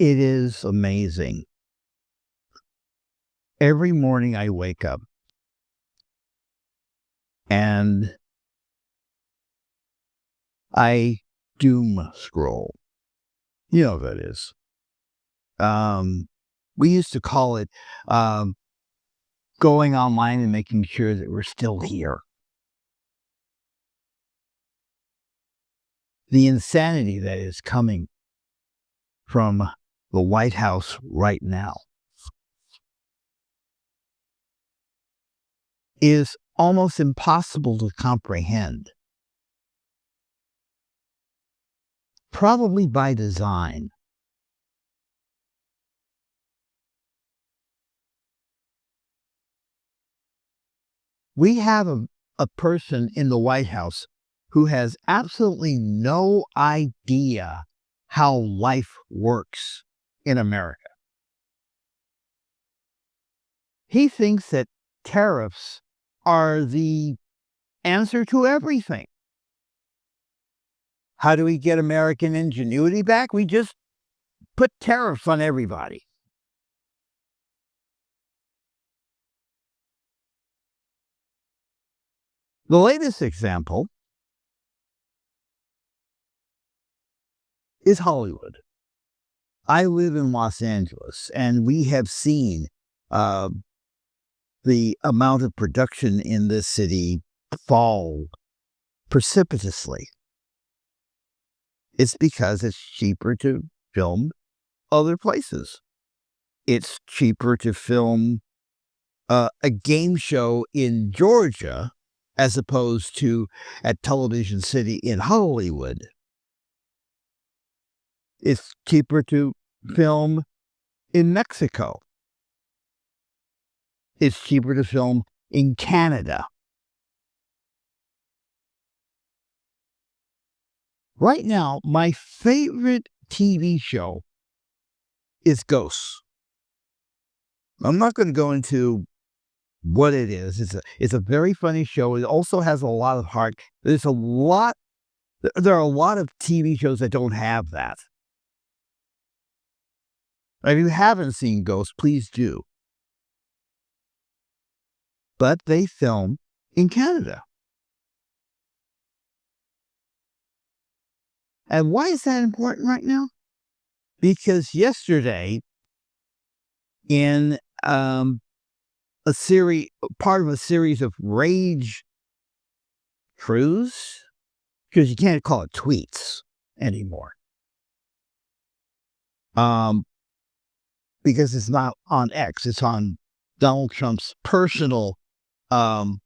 It is amazing. Every morning I wake up and I doom scroll. You know what that is. Um, we used to call it um, going online and making sure that we're still here. The insanity that is coming from the White House right now is almost impossible to comprehend, probably by design. We have a person in the White House who has absolutely no idea how life works in America. He thinks that tariffs are the answer to everything. How do we get American ingenuity back? We just put tariffs on everybody. The latest example is Hollywood. I live in Los Angeles, and we have seen uh, the amount of production in this city fall precipitously. It's because it's cheaper to film other places. It's cheaper to film a game show in Georgia as opposed to at Television City in Hollywood. It's cheaper to film in Mexico. It's cheaper to film in Canada. Right now, my favorite TV show is Ghosts. I'm not going to go into what it is. It's a very funny show. It also has a lot of heart. There are a lot of TV shows that don't have that. If you haven't seen Ghosts, please do. But they film in Canada. And why is that important right now? Because yesterday, in a series, part of a series of rage crews, because you can't call it tweets anymore, because it's not on X, it's on Donald Trump's personal um,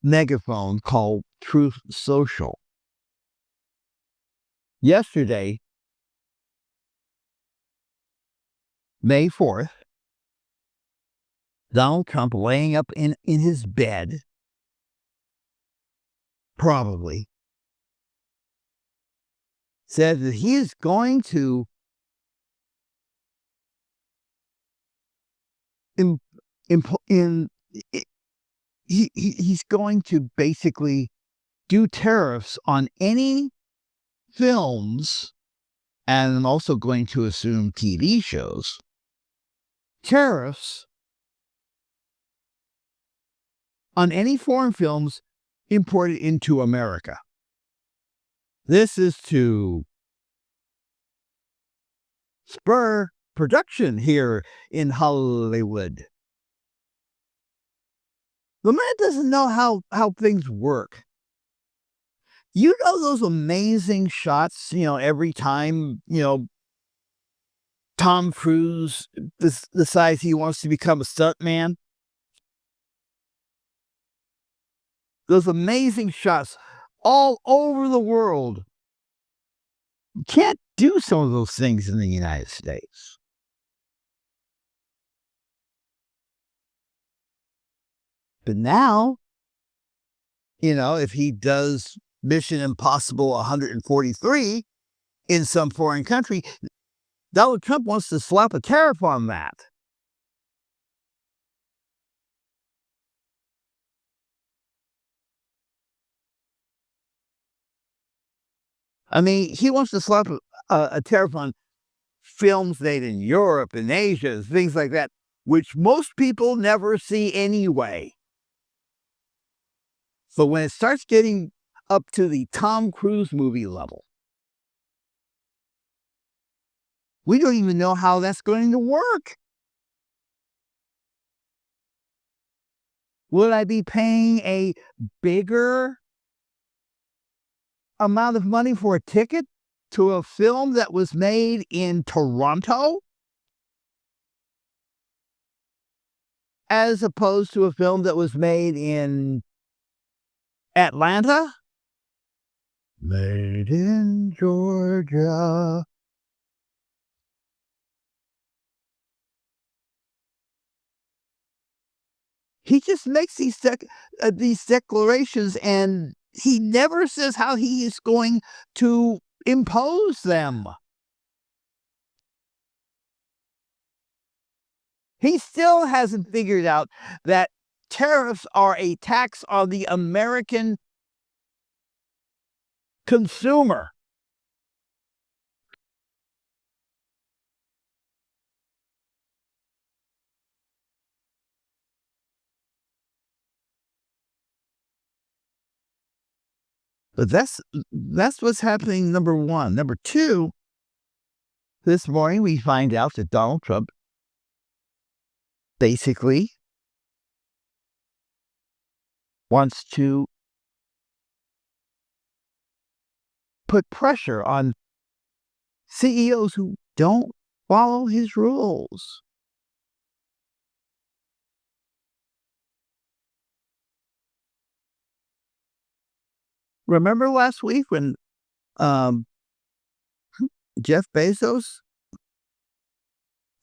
megaphone called Truth Social. Yesterday, May 4th, Donald Trump laying up in his bed, probably, said that he is going to in, in, he's going to basically do tariffs on any films, and I'm also going to assume TV shows, tariffs on any foreign films imported into America. This is to spur production here in Hollywood. The man doesn't know how things work. You know those amazing shots, every time, Tom Cruise decides he wants to become a stuntman? Those amazing shots all over the world. You can't do some of those things in the United States. But now, if he does Mission Impossible 143 in some foreign country, Donald Trump wants to slap a tariff on that. I mean, he wants to slap a tariff on films made in Europe and Asia, things like that, which most people never see anyway. So when it starts getting up to the Tom Cruise movie level, we don't even know how that's going to work. Would I be paying a bigger amount of money for a ticket to a film that was made in Toronto as opposed to a film that was made in Atlanta? Made in Georgia. He just makes these declarations, and he never says how he is going to impose them. He still hasn't figured out that tariffs are a tax on the American consumer. But that's what's happening, number one. Number two, this morning we find out that Donald Trump basically wants to put pressure on CEOs who don't follow his rules. Remember last week when um, Jeff Bezos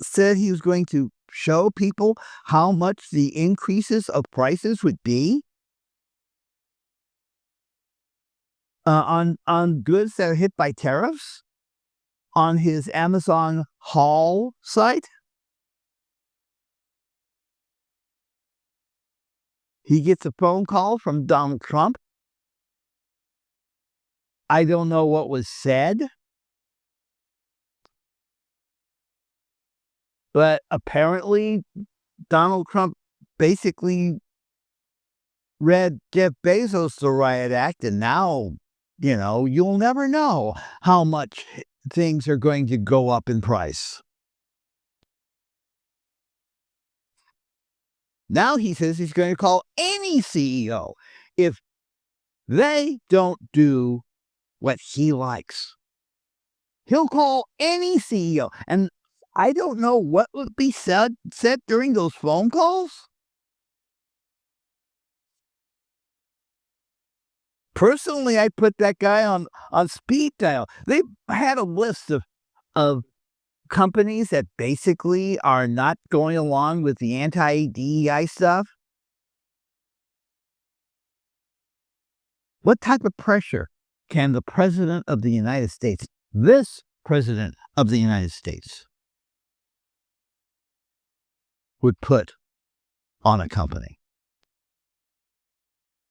said he was going to show people how much the increases of prices would be on goods that are hit by tariffs on his Amazon haul site? He gets a phone call from Donald Trump. I don't know what was said, but apparently Donald Trump basically read Jeff Bezos the riot act, and now, you'll never know how much things are going to go up in price. Now he says he's going to call any CEO if they don't do what he likes. He'll call any CEO. And I don't know what would be said during those phone calls. Personally, I put that guy on speed dial. They had a list of companies that basically are not going along with the anti-DEI stuff. What type of pressure can the president of the United States, this president of the United States, would put on a company?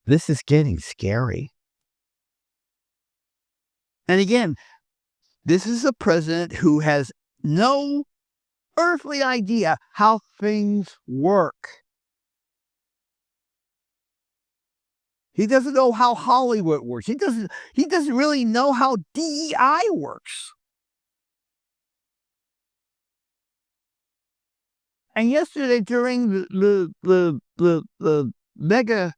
This is getting scary. And again, this is a president who has no earthly idea how things work. He doesn't know how Hollywood works. He doesn't really know how DEI works. And yesterday during the mega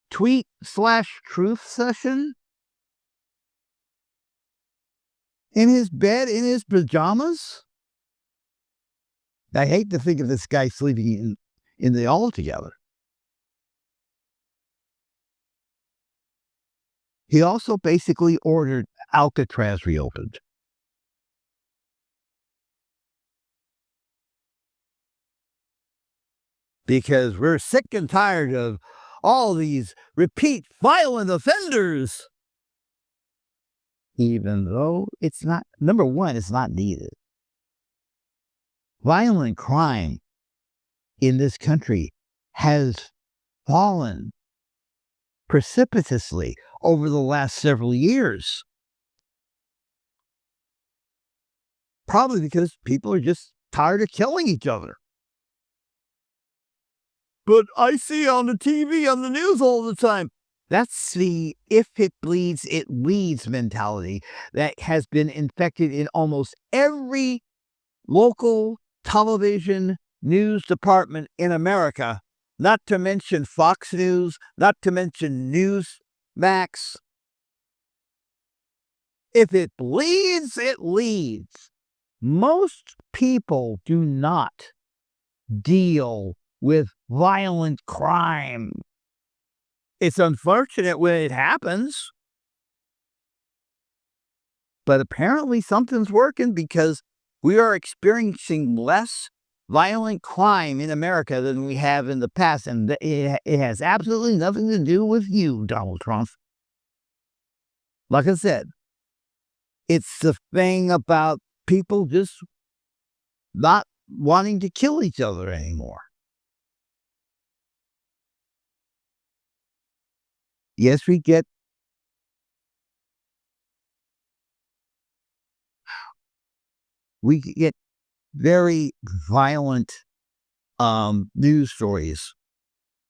tweet / truth session, in his bed, in his pajamas, I hate to think of this guy sleeping in the altogether. He also basically ordered Alcatraz reopened. Because we're sick and tired of all these repeat violent offenders. Even though it's not, number one, it's not needed. Violent crime in this country has fallen precipitously over the last several years. Probably because people are just tired of killing each other. But I see on the TV, on the news all the time. That's the if it bleeds, it leads mentality that has been infected in almost every local television news department in America, not to mention Fox News, not to mention Newsmax. If it bleeds, it leads. Most people do not deal with violent crime. It's unfortunate when it happens, but apparently something's working because we are experiencing less violent crime in America than we have in the past. And it has absolutely nothing to do with you, Donald Trump. Like I said, it's the thing about people just not wanting to kill each other anymore. Yes, we get very violent news stories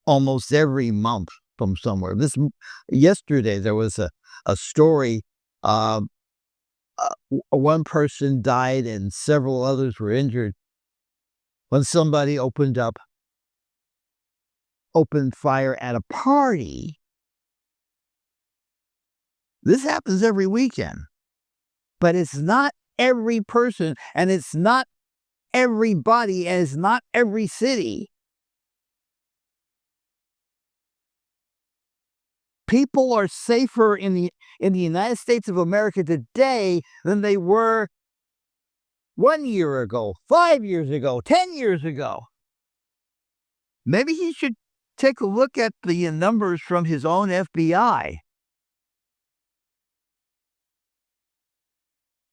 almost every month from somewhere. Yesterday there was a story. Um, One person died and several others were injured when somebody opened fire at a party. This happens every weekend, but it's not every person, and it's not everybody, and it's not every city. People are safer in the United States of America today than they were 1 year ago, 5 years ago, 10 years ago. Maybe he should take a look at the numbers from his own FBI.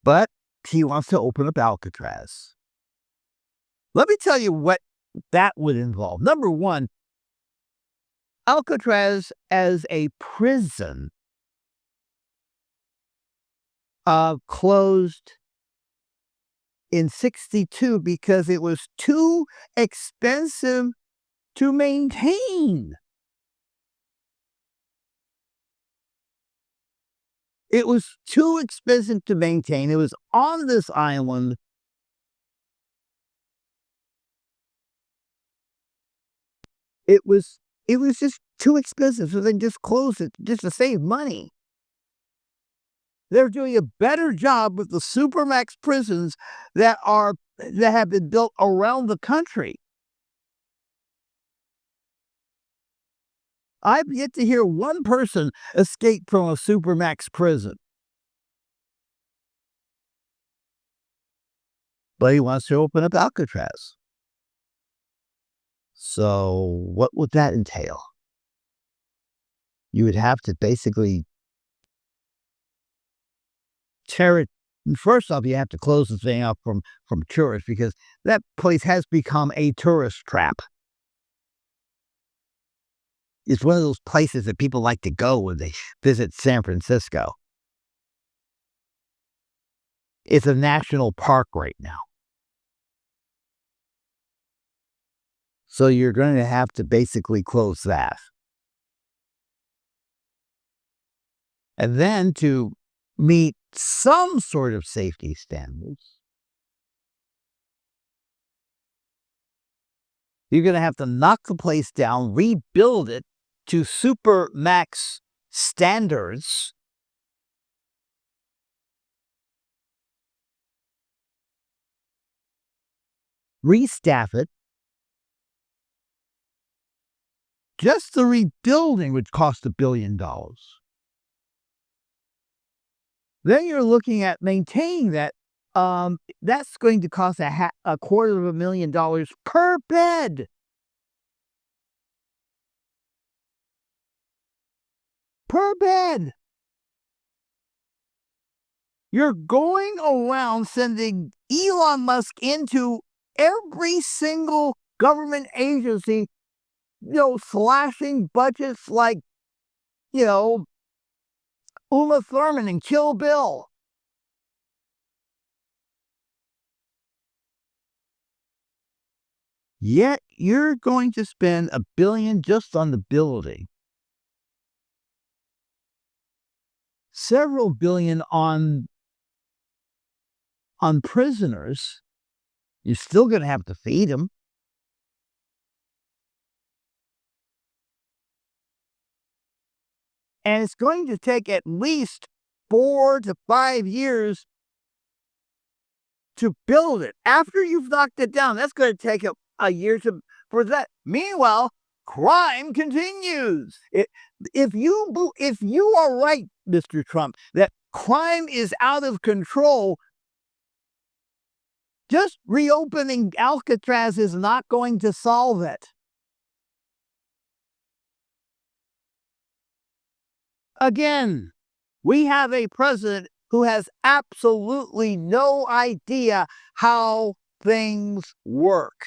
But he wants to open up Alcatraz. Let me tell you what that would involve. Number one, Alcatraz as a prison closed in 62 because it was too expensive to maintain. It was too expensive to maintain. It was on this island. It was it was just too expensive, so they just closed it just to save money. They're doing a better job with the supermax prisons that have been built around the country. I've yet to hear one person escape from a supermax prison. But he wants to open up Alcatraz. So what would that entail? You would have to basically tear it. First off, you have to close the thing up from tourists because that place has become a tourist trap. It's one of those places that people like to go when they visit San Francisco. It's a national park right now. So you're going to have to basically close that. And then to meet some sort of safety standards, you're going to have to knock the place down, rebuild it to super max standards, restaff it. Just the rebuilding would cost $1 billion. Then you're looking at maintaining that. That's going to cost $250,000 per bed. Per bed. You're going around sending Elon Musk into every single government agency, slashing budgets like, Uma Thurman and Kill Bill. Yet you're going to spend $1 billion just on the building, several billion on prisoners. You're still going to have to feed them. And it's going to take at least 4 to 5 years to build it. After you've knocked it down, that's going to take a year for that. Meanwhile, crime continues. If you are right, Mr. Trump, that crime is out of control, just reopening Alcatraz is not going to solve it. Again, we have a president who has absolutely no idea how things work.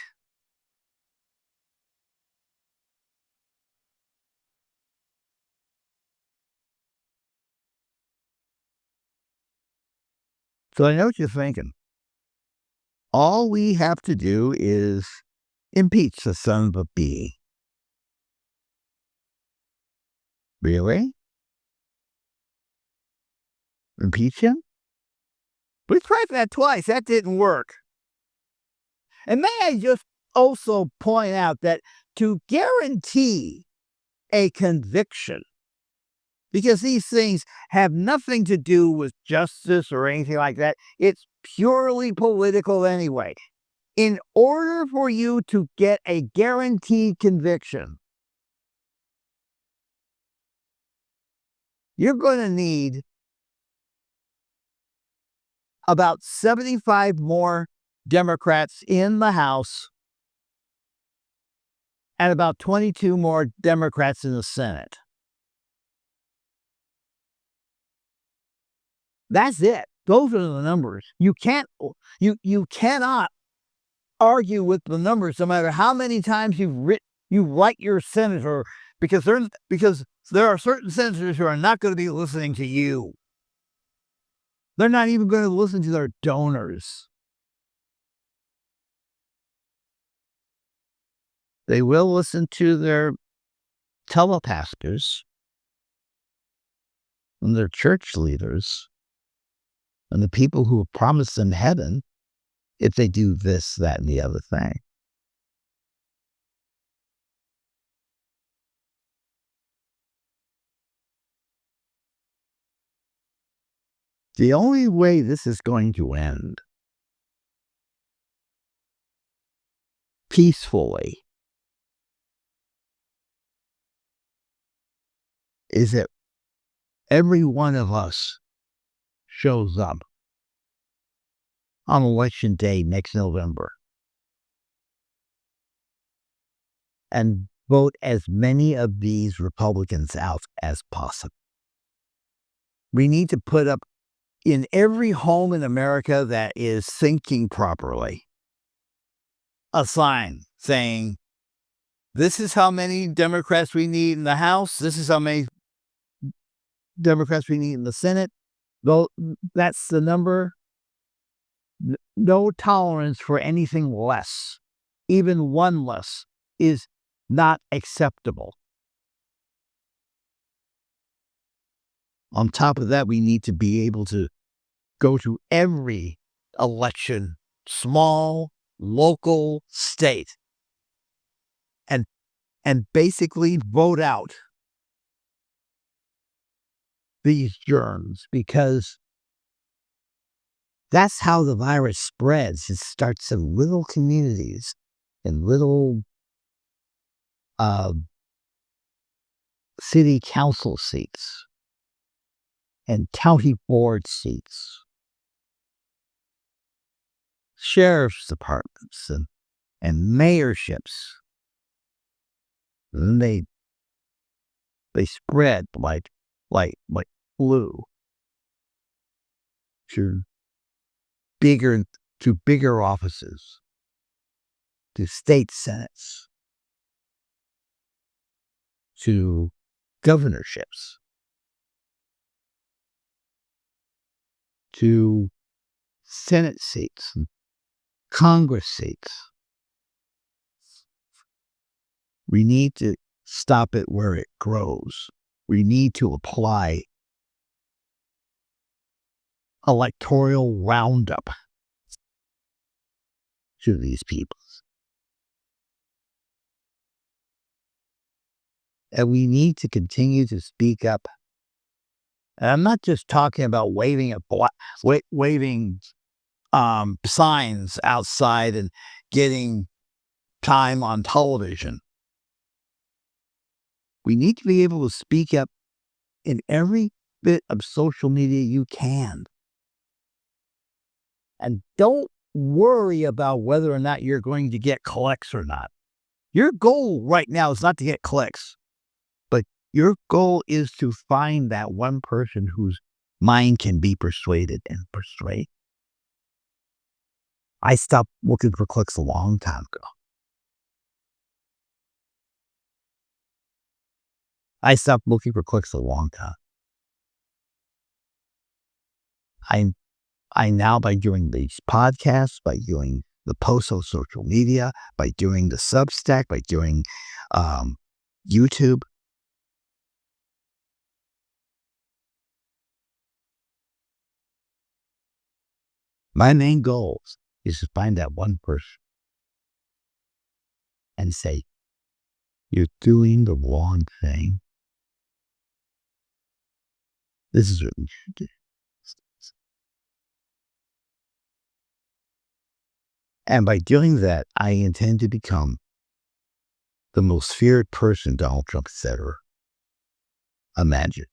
So I know what you're thinking. All we have to do is impeach the son of a bee. Really? Impeach him? We tried that twice. That didn't work. And may I just also point out that to guarantee a conviction, because these things have nothing to do with justice or anything like that, it's purely political anyway. In order for you to get a guaranteed conviction, you're going to need about 75 more Democrats in the House and about 22 more Democrats in the Senate. That's it. Those are the numbers. You cannot argue with the numbers no matter how many times you write your senator, because there are certain senators who are not going to be listening to you. They're not even going to listen to their donors. They will listen to their telepastors and their church leaders and the people who have promised them heaven if they do this, that, and the other thing. The only way this is going to end peacefully is that every one of us shows up on election day next November and vote as many of these Republicans out as possible. We need to put up in every home in America that is thinking properly a sign saying, this is how many Democrats we need in the House. This is how many Democrats we need in the Senate. Though that's the number. No tolerance for anything less, even one less, is not acceptable. On top of that, we need to be able to go to every election, small, local, state, and basically vote out these germs, because that's how the virus spreads. It starts in little communities and little city council seats and county board seats, sheriff's departments and mayorships. And then they spread like flu to bigger offices, to state senates, to governorships, to Senate seats, and Congress seats. We need to stop it where it grows. We need to apply electoral roundup to these people. And we need to continue to speak up. And I'm not just talking about waving signs outside and getting time on television. We need to be able to speak up in every bit of social media you can. And don't worry about whether or not you're going to get clicks or not. Your goal right now is not to get clicks, but your goal is to find that one person whose mind can be persuaded and persuade. I stopped looking for clicks a long time ago. I stopped looking for clicks a long time. I now, by doing these podcasts, by doing the posts on social media, by doing the Substack, by doing YouTube, my main goal is to find that one person and say, you're doing the wrong thing. This is what you should do. And by doing that, I intend to become the most feared person Donald Trump has ever imagined.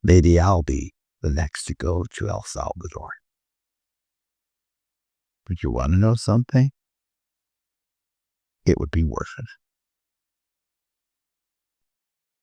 Maybe I'll be the next to go to El Salvador. But you want to know something? It would be worth it.